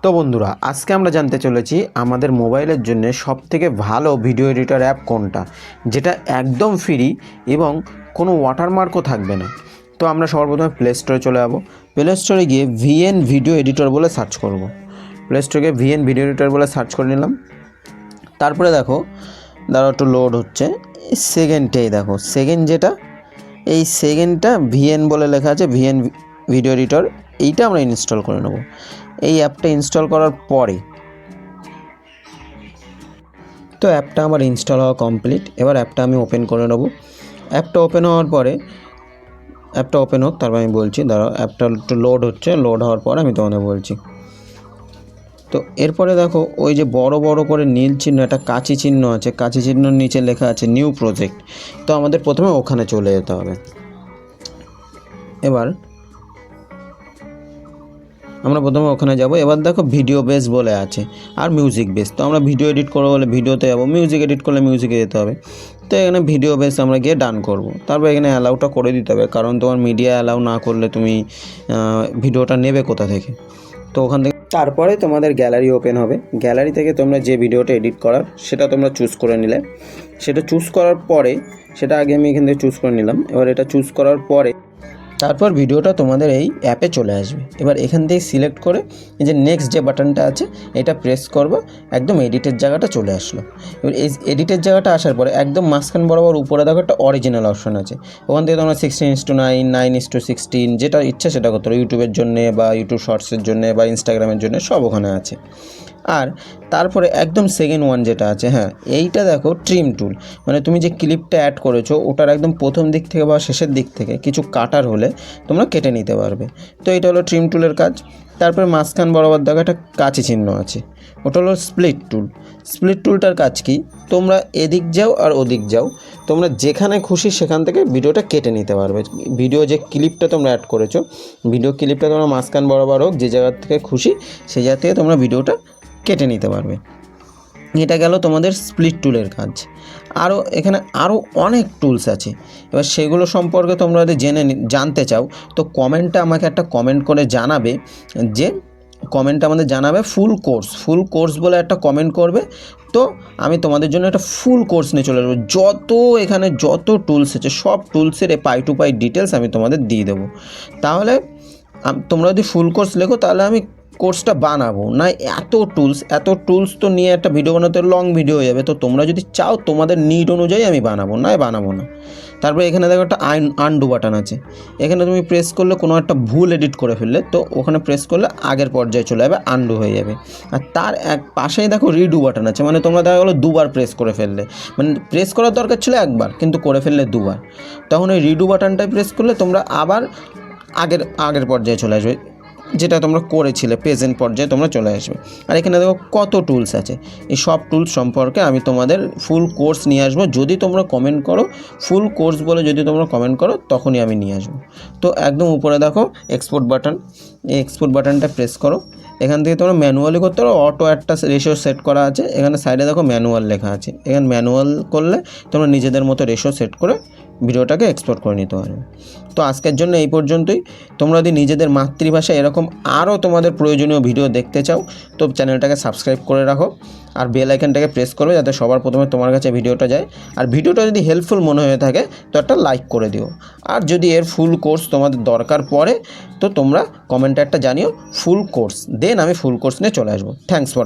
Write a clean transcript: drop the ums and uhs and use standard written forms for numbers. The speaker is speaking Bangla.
তো বন্ধুরা, আজকে আমরা জানতে চলেছি আমাদের মোবাইলের জন্য সবথেকে ভালো ভিডিও এডিটর অ্যাপ কোনটা, যেটা একদম ফ্রি এবং কোনো ওয়াটারমার্কও থাকবে না। তো আমরা সবার প্রথমে প্লে স্টোরে চলে যাব। প্লে স্টোরে গিয়ে ভিএন ভিডিও এডিটর বলে সার্চ করব। প্লে স্টোরে ভিএন ভিডিও এডিটর বলে সার্চ করে নিলাম। তারপরে দেখো একটু লোড হচ্ছে। সেকেন্ডটাই দেখো, সেকেন্ড যেটা, এই সেকেন্ডটা ভিএন বলে লেখা আছে, ভিএন ভিডিও এডিটর। এইটা আমরা ইনস্টল করে নেব। এই অ্যাপটা ইনস্টল করার পরে তো অ্যাপটা আমার ইনস্টল হওয়া কমপ্লিট। এবার অ্যাপটা আমি ওপেন করে নেব। অ্যাপটা ওপেন হওয়ার পরে, অ্যাপটা ওপেন হোক তারপর আমি বলছি। দাঁড়াও, অ্যাপটা একটু লোড হচ্ছে। লোড হওয়ার পর আমি তোমাদের বলছি। তো এরপরে দেখো, ওই যে বড় বড় করে নীল চিহ্ন, একটা কাঁচি চিহ্ন আছে, কাঁচি চিহ্নর নিচে লেখা আছে নিউ প্রজেক্ট। তো আমাদের প্রথমে ওখানে চলে যেতে হবে। এবার আমরা প্রথমে ওখানে যাব। এবার দেখো ভিডিও বেস বলে আছে আর মিউজিক বেস। তো আমরা ভিডিও এডিট করবো বলে ভিডিওতে যাব, মিউজিক এডিট করলে মিউজিকে যেতে হবে। তো এখানে ভিডিও বেস আমরা গিয়ে ডান করব। তারপর এখানে অ্যালাউটা করে দিতে হবে, কারণ তোমার মিডিয়া অ্যালাউ না করলে তুমি ভিডিওটা নেবে কোথা থেকে। তো ওখান থেকে তারপরে তোমাদের গ্যালারি ওপেন হবে। গ্যালারি থেকে তোমরা যে ভিডিওটা এডিট করার সেটা তোমরা চুজ করে নিলে। সেটা চুজ করার পরে, সেটা আগে আমি এখান থেকে চুজ করে নিলাম। এবার এটা চুজ করার পরে তারপর ভিডিওটা তোমাদের এই অ্যাপে চলে আসবে। এবার এখান থেকে সিলেক্ট করে এই যে নেক্সট যে বাটনটা আছে এটা প্রেস করবো, একদম এডিটের জায়গাটা চলে আসলো। এবার এই এডিটের জায়গাটা আসার পরে একদম মাঝখান বরাবর উপরে দেখো একটা অরিজিনাল অপশন আছে। ওখান থেকে তোমরা 16:9, 9:16 যেটা ইচ্ছা সেটা করতে পারো। ইউটিউবের জন্য বা ইউটিউব শর্টসের জন্য বা ইনস্টাগ্রামের জন্য সব ওখানে আছে। আর তারপরে একদম সেকেন্ড ওয়ান যেটা আছে, হ্যাঁ এইটা দেখো ট্রিম টুল, মানে তুমি যে ক্লিপটা অ্যাড করেছো ওটার একদম প্রথম দিক থেকে বা শেষের দিক থেকে কিছু কাটার হলে তোমরা কেটে নিতে পারবে। তো এটা হলো ট্রিম টুলের কাজ। তারপরে মাঝখান বরাবর দেখো একটা কাঁচি চিহ্ন আছে, ওটা হলো স্প্লিট টুল। স্প্লিট টুলটার কাজ কি, তোমরা এদিক যাও আর ওদিক যাও, তোমরা যেখানে খুশি সেখান থেকে ভিডিওটা কেটে নিতে পারবে। ভিডিও যে ক্লিপটা তোমরা অ্যাড করেছো, ভিডিও ক্লিপটা তোমরা মাঝখান বরাবর হোক, যে জায়গা থেকে খুশি সেই জায়গা থেকে তোমরা ভিডিওটা কেটে নিতে পারবে। এটা গেল তোমাদের স্প্লিট টুলের কাজ। আরও এখানে আরও অনেক টুলস আছে। এবার সেগুলো সম্পর্কে তোমরা যদি জানতে চাও তো কমেন্টে আমাকে একটা কমেন্ট করে জানাবে, যে কমেন্টে আমাদের জানাবে ফুল কোর্স বলে একটা কমেন্ট করবে। তো আমি তোমাদের জন্য একটা ফুল কোর্স নিয়ে চলে আসবো। এখানে যত টুলস আছে সব টুলসের পাই টু পাই ডিটেলস আমি তোমাদের দিয়ে দেবো। তাহলে তোমরা যদি ফুল কোর্স লেখো তাহলে আমি কোর্সটা বানাবো না। এত টুলস তো নিয়ে একটা ভিডিও বানাতে লং ভিডিও হয়ে যাবে। তো তোমরা যদি চাও তোমাদের নিড অনুযায়ী আমি বানাবো না। তারপরে এখানে দেখো একটা আনডু বাটন আছে। এখানে তুমি প্রেস করলে কোনো একটা ভুল এডিট করে ফেললে, তো ওখানে প্রেস করলে আগের পর্যায়ে চলে যাবে, আনডু হয়ে যাবে। আর তার এক পাশেই দেখো রিডু বাটন আছে, মানে তোমরা দেখা গেলো দুবার প্রেস করে ফেললে, মানে প্রেস করার দরকার ছিল একবার কিন্তু করে ফেললে দুবার। তখন ওই রিডু বাটনটায় প্রেস করলে তোমরা আবার আগের পর্যায়ে চলে আসবে, যেটা তোমরা করেছিলে প্রেজেন্ট পর্যায়ে তোমরা চলে আসবে। আর এখানে দেখো কত টুলস আছে। এই সব টুলস সম্পর্কে আমি তোমাদের ফুল কোর্স নিয়ে আসবো। যদি তোমরা কমেন্ট করো ফুল কোর্স বলে, যদি তোমরা কমেন্ট করো তখনই আমি নিয়ে আসবো। তো একদম উপরে দেখো এক্সপোর্ট বাটন, এই এক্সপোর্ট বাটনটা প্রেস করো। এখান থেকে তোমরা ম্যানুয়ালি করতে পারো, অটো একটা রেশিও সেট করা আছে। এখানে সাইডে দেখো ম্যানুয়াল লেখা আছে, এখানে ম্যানুয়াল করলে তোমরা নিজেদের মতো রেশিও সেট করে ভিডিওটাকে এক্সপোর্ট করে নিতে পারবে। তো আজকের জন্য এই পর্যন্তই। তোমরা যদি নিজেদের মাতৃভাষায় এরকম আরও তোমাদের প্রয়োজনীয় ভিডিও দেখতে চাও তো চ্যানেলটাকে সাবস্ক্রাইব করে রাখো আর বেল আইকনটাকে প্রেস করবে, যাতে সবার প্রথমে তোমার কাছে ভিডিওটা যায়। আর ভিডিওটা যদি হেল্পফুল মনে হয়ে থাকে তো একটা লাইক করে দিও। আর যদি এর ফুল কোর্স তোমাদের দরকার পড়ে তো তোমরা কমেন্টে একটা জানিও ফুল কোর্স, দেন আমি ফুল কোর্স নিয়ে চলে আসবো। Thanks for